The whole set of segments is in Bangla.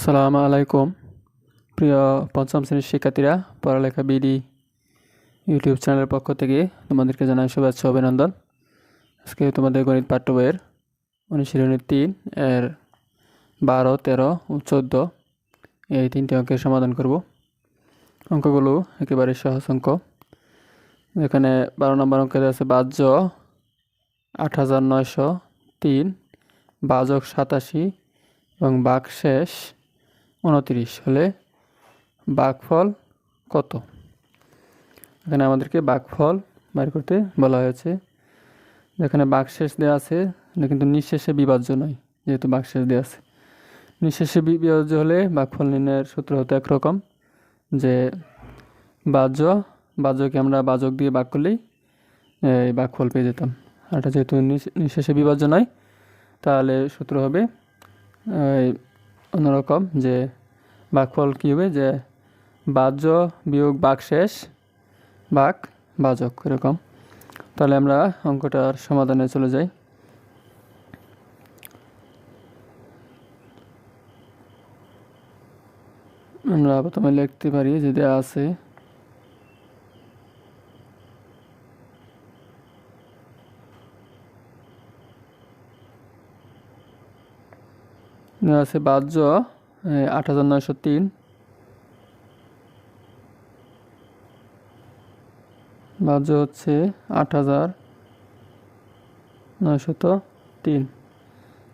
আসসালামু আলাইকুম প্রিয় পঞ্চম শ্রেণীর শিক্ষার্থীরা, পড়ালেখা বিডি ইউটিউব চ্যানেলের পক্ষ থেকে তোমাদেরকে জানাই শুভেচ্ছা অভিনন্দন। আজকে তোমাদের গণিত পাঠ্য বইয়ের অনুশীলনী 3 এর 12, 13 ও 14 এই 3টি অঙ্কের সমাধান করব। অঙ্কগুলো একেবারে সহজ অঙ্ক। এখানে 12 নম্বর অঙ্কে আছে বাহ্য 8903, ভাজক 87 এবং ভাগশেষ 29 হলে ভাগফল কত? এখানে আমাদেরকে ভাগফল বের করতে বলা হয়েছে। যেখানে ভাগশেষ দেওয়া আছে, এটা কিন্তু নিঃশেষে বিভাজ্য নয়, যেহেতু ভাগশেষ দেওয়া আছে। নিঃশেষে বিভাজ্য হলে ভাগফল নির্ণয়ের সূত্র হতো একরকম, যে বাহ্যকে আমরা ভাজক দিয়ে ভাগ করলেই এই ভাগফল পেয়ে যেতাম। আর এটা যেহেতু নিঃশেষে বিভাজ্য নয়, তাহলে সূত্র হবে অন্যরকম, যে ভাগফল কী হবে, যে বাহ্য বিয়োগ ভাগশেষ ভাগ ভাজক, এরকম। তাহলে আমরা অঙ্কটার সমাধানে চলে যাই। আমরা প্রথমে লিখতে পারি যে দেওয়া আছে বাহ্য 8903, বাহ্য হচ্ছে 8903।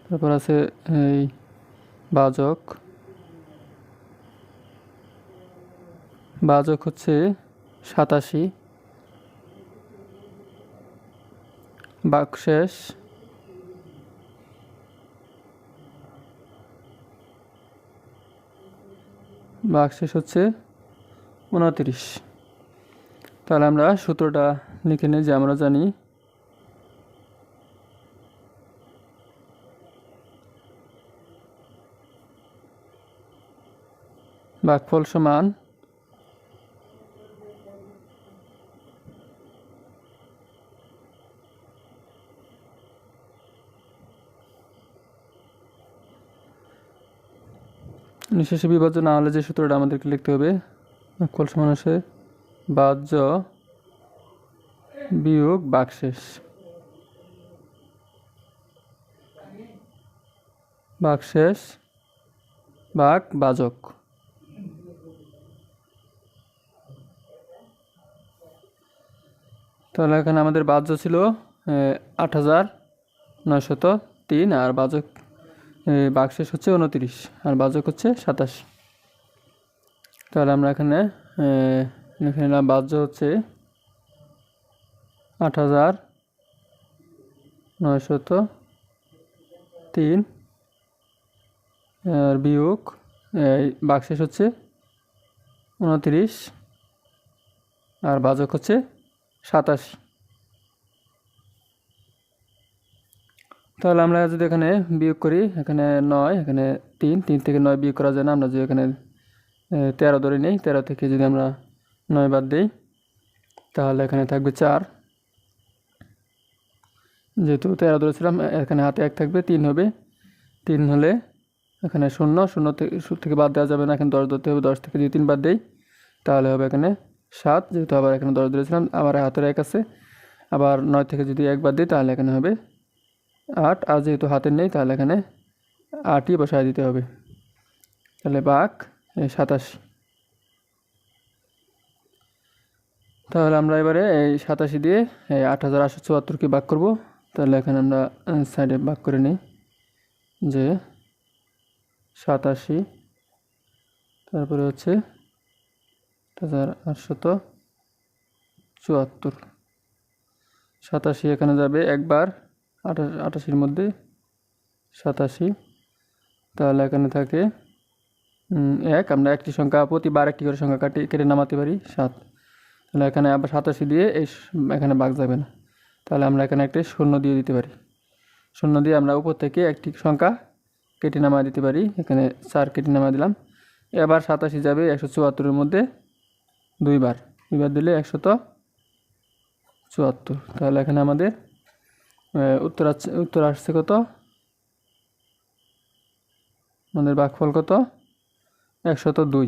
তারপর আছে এই ভাজক হচ্ছে 87, ভাগশেষ হচ্ছে 29। তাহলে আমরা সূত্রটা লিখে নিই, যে আমরা জানি ভাগফল সমান নিঃশেষে বিভাজ্য না হলে যে সূত্রটা আমাদেরকে লিখতে হবে, ভাগফল সমান হচ্ছে বাহ্য বিয়োগ ভাগশেষ ভাগ ভাজক। তাহলে এখানে আমাদের বাহ্য ছিল 8903, আর ভাজক ভাগশেষ হচ্ছে 29, আর ভাজক হচ্ছে 27। তাহলে আমরা এখানে লিখে নিলাম বাহ্য হচ্ছে 8903 আর বিয়োগ ভাগশেষ হচ্ছে 29, আর ভাজক হচ্ছে 27। তাহলে আমরা যদি এখানে বিয়োগ করি, এখানে 9, এখানে 3 থেকে 9 বিয়োগ করা যায় না। আমরা যদি এখানে 13 ধরে নিই, 13 থেকে যদি আমরা 9 বাদ দিই, তাহলে এখানে থাকবে 4। যেহেতু 13 ধরেছিলাম, এখানে হাতে 1 থাকবে, 3 হবে। 3 হলে এখানে 0 থেকে বাদ দেওয়া যাবে না, এখানে 10 ধরতে হবে। 10 থেকে যদি 3 বাদ দিই, তাহলে হবে এখানে 7। যেহেতু আবার এখানে 10 ধরেছিলাম, আবার হাতের 1 আছে, আবার 9 থেকে যদি 1 বাদ দিই, তাহলে এখানে হবে 8। আর যেহেতু হাতের নেই, তাহলে এখানে 8ই বসায় দিতে হবে। তাহলে ভাগ 87। তাহলে আমরা এবারে এই 87 দিয়ে এই 8874কে ভাগ করব। তাহলে এখানে আমরা সাইডে ভাগ করে নিই, যে 87 তারপরে হচ্ছে 8874। 87 এখানে যাবে একবার, 88-র মধ্যে 87। তাহলে এখানে থাকে 1। আমরা একটি সংখ্যা প্রতিবার একটি করে সংখ্যা কেটে নামাতে পারি, 7। তাহলে এখানে আবার 87 দিয়ে এখানে ভাগ যাবে না, তাহলে আমরা এখানে একটা 0 দিয়ে দিতে পারি। 0 দিয়ে আমরা উপর থেকে একটি সংখ্যা কেটে নামা দিতে পারি। এখানে 4 কেটে নামা দিলাম। এবার 87 যাবে 174-এর মধ্যে 2 বার দিলে 174। তাহলে এখানে আমাদের উত্তর আসছে কত? আমাদের ভাগফল কত? 102।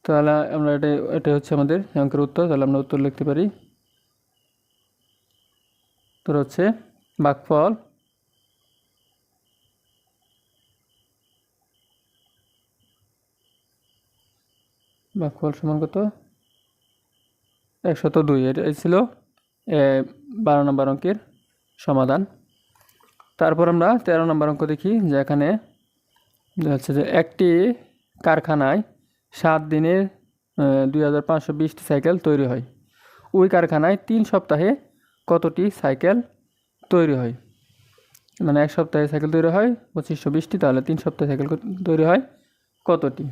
তাহলে আমরা এটা হচ্ছে আমাদের অঙ্কের উত্তর। তাহলে আমরা উত্তর লিখতে পারি, উত্তর হচ্ছে ভাগফল সমান কত? 102। এটাই ছিল 12 নম্বর অঙ্কের সমাধান। তারপর আমরা 13 নম্বর অঙ্ক দেখি, যে এখানে হচ্ছে যে একটি কারখানায় 7 দিনে 2520টি সাইকেল তৈরি হয়। ওই কারখানায় 3 সপ্তাহে কতটি সাইকেল তৈরি হয়? মানে এক সপ্তাহে সাইকেল তৈরি হয় 2520টি, তাহলে 3 সপ্তাহে সাইকেল তৈরি হয় কতটি?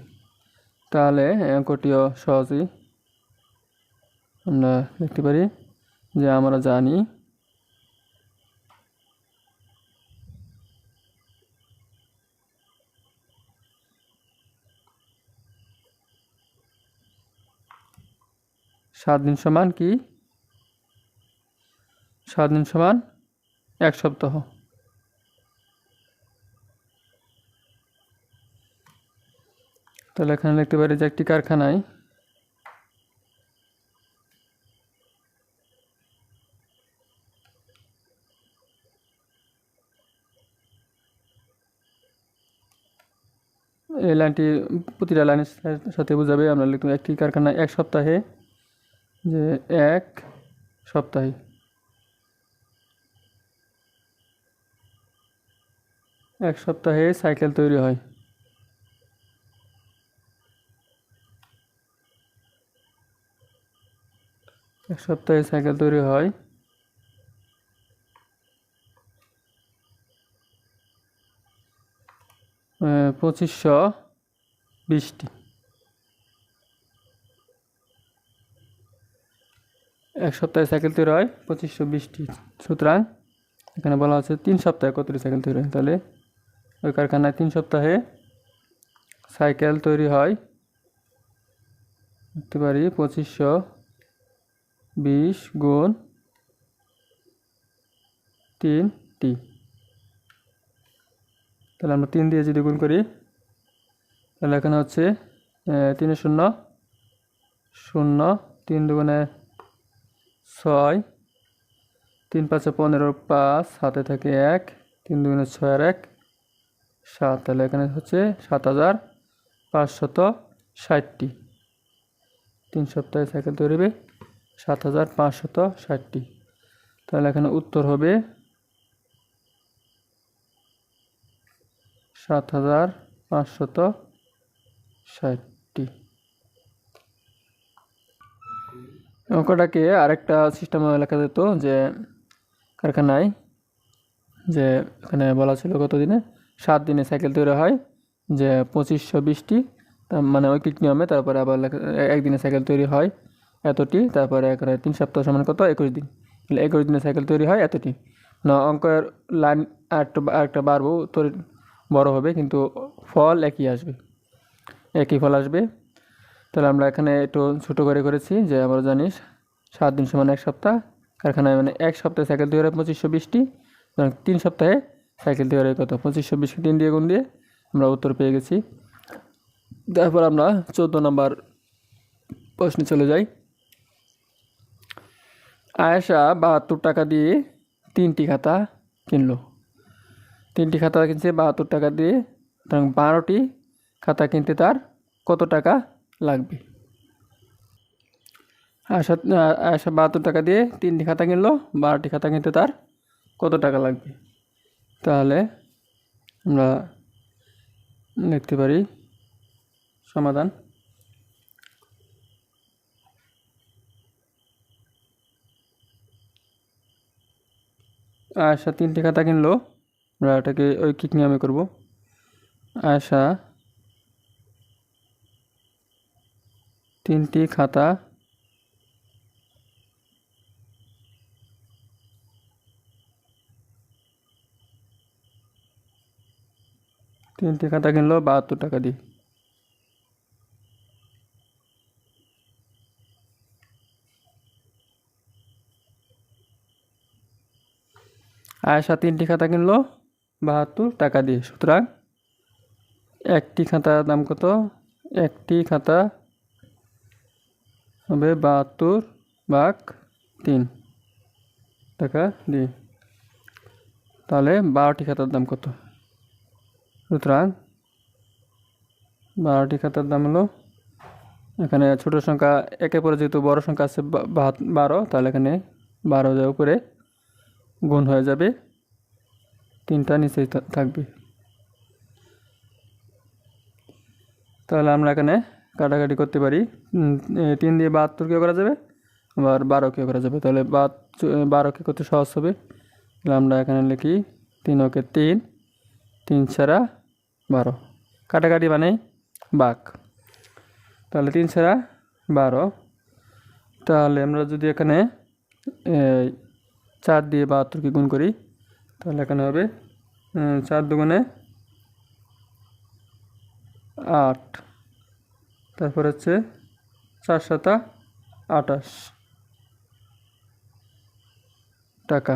তাহলে অঙ্কটিও সহজেই আমরা দেখতে পারি, যে আমরা জানি সাত দিন সমান কি? 7 দিন সমান 1 সপ্তাহ। তাহলে এখানে লিখতে পারি যে একটি কারখানায় এই লাইনটি প্রতিটা লাইনের সাথে বোঝাবে। আমরা লিখতে একটি কারখানায় 1 সপ্তাহে, যে 1 সপ্তাহে 1 সপ্তাহে সাইকেল তৈরি হয়। এক সপ্তাহে সাইকেল তৈরি হয় 2520টি। 1 সপ্তাহে সাইকেল তৈরি হয় 2520টি। সুতরাং এখানে বলা আছে 3 সপ্তাহে কতটি সাইকেল তৈরি হয়। তাহলে ওই কারখানায় 3 সপ্তাহে সাইকেল তৈরি হয়, দেখতে পারি 2520 গুণ 3টি। তাহলে আমরা 3 দিয়ে যদি গুণ করি, তাহলে এখানে হচ্ছে 3 শূন্য শূন্য, 3 দুগুণে 6, 3 5 15, 5 হাতে থাকে 1, 3 দুগুণে 6 আর 1 7। তাহলে এখানে হচ্ছে 7560টি। 3 সপ্তাহে সাইকেল তৈরি হবে 7560টি। তাহলে এখানে উত্তর হবে 7560টি। অঙ্কটাকে আরেকটা সিস্টেমে লেখা যেত, যে কারখানায়, যে এখানে বলা ছিল কত দিনে, 7 দিনে সাইকেল তৈরি হয়, যে 2520টি, মানে ঐকিক নিয়মে। তারপরে আবার একদিনে সাইকেল তৈরি হয় এতটি, তারপরে এখানে 3 সপ্তাহ সমান কত, 21 দিন। তাহলে 21 দিনে সাইকেল তৈরি হয় এতটি। না, অঙ্কের লাইন আরেকটা বাড়বো, বড় হবে, কিন্তু ফল একই আসবে, একই ফল আসবে। তাহলে আমরা এখানে একটু ছোটো করে করেছি, যে আমরা জানি 7 দিন সমান 1 সপ্তাহ। কারখানায় মানে 1 সপ্তাহে সাইকেল তৈরি হয় 2520টি, 3 সপ্তাহে সাইকেল তৈরি হয় কত, 2520কে 3 দিয়ে গুণ দিয়ে আমরা উত্তর পেয়ে গেছি। তারপর আমরা 14 নম্বর প্রশ্নে চলে যাই। আয়েশা 72 টাকা দিয়ে 3টি খাতা কিনলো। 3টি খাতা কিনছে 72 টাকা দিয়ে, 12টি খাতা কিনতে তার কত টাকা লাগবে? আয়েশা 72 টাকা দিয়ে 3টি খাতা কিনলো, 12টি খাতা কিনতে তার কত টাকা লাগবে? তাহলে আমরা লিখতে পারি সমাধান। আয়েশা 3টি খাতা কিনলো, আমরা এটাকে ঐকিক নিয়মে করব। আয়েশা 3টি খাতা কিনলো 72 টাকা দিয়ে। আয়েশা 3টি খাতা কিনলো 72 টাকা দিয়ে। সুতরাং একটি খাতার দাম কত? একটি খাতা হবে 72/3 টাকা দিয়ে। তাহলে 12টি খাতার দাম কত? সুতরাং 12টি খাতার দাম হলো, এখানে ছোট সংখ্যা একের পরে যেহেতু বড় সংখ্যা আছে 12, তাহলে এখানে 12 যায় উপরে গুণ হয়ে যাবে, 3টা নিচেই থাকবে। তাহলে আমরা এখানে কাটাকাটি করতে পারি। 3 দিয়ে 72 কে করা যাবে, আবার 12 কে করা যাবে। তাহলে 12 কে করতে সহজ হবে। তাহলে আমরা এখানে লিখি 3 ওকে 3, 3 ছাড়া 12, কাটাকাটি মানে ভাগ। তাহলে 3 ছাড়া 12। তাহলে আমরা যদি এখানে 4 দিয়ে 72 কে গুণ করি, তাহলে এখানে হবে 4 দুগুণে 8, তারপর হচ্ছে 4 7 28 টাকা।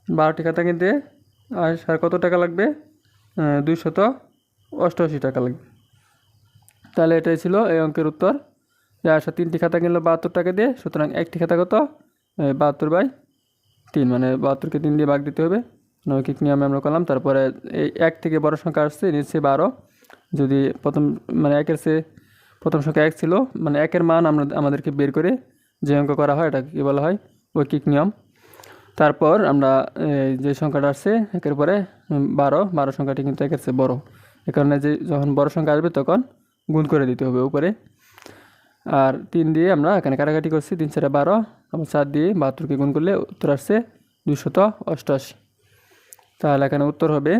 বারোটি খাতা কিনতে আর কত টাকা লাগবে? 288 টাকা লাগবে। তাহলে এটাই ছিল এই অঙ্কের উত্তর। যে 3টি খাতা কিনলো 72 টাকা দিয়ে, সুতরাং একটি খাতা কত? 72/3, মানে 72কে 3 দিয়ে ভাগ দিতে হবে। নৈকিক নিয়মে আমরা করলাম। তারপরে এই 1 থেকে বড় সংখ্যা আসছে, নিচে 12। যদি মানে 1-এর চেয়ে প্রথম সংখ্যা 1 ছিল, মানে 1-এর মান আমাদেরকে বের করে যে অঙ্ক করা হয় এটাকে কী বলা হয়? ঐকিক নিয়ম। তারপর আমরা যে সংখ্যাটা আসছে 1-এর পরে 12 সংখ্যাটি কিন্তু 1-এর চেয়ে বড়। এ কারণে যখন বড় সংখ্যা আসবে তখন গুণ করে দিতে হবে উপরে। আর 3 দিয়ে আমরা এখানে কাটাকাটি করছি, 3 4 12, আবার 4 দিয়ে 72কে গুণ করলে উত্তর আসছে 288। তাহলে এখানে উত্তর হবে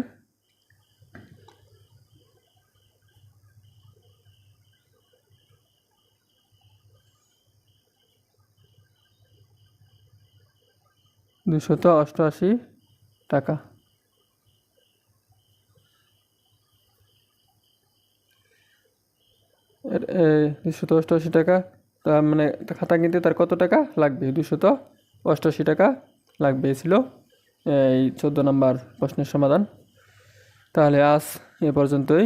288 টাকা। এর 288 টাকা, তার মানে খাতা কিনতে তার কত টাকা লাগবে? 288 টাকা লাগবে। ছিল এই 14 নম্বর প্রশ্নের সমাধান। তাহলে আজ এ পর্যন্তই।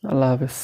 আল্লাহ হাফেজ।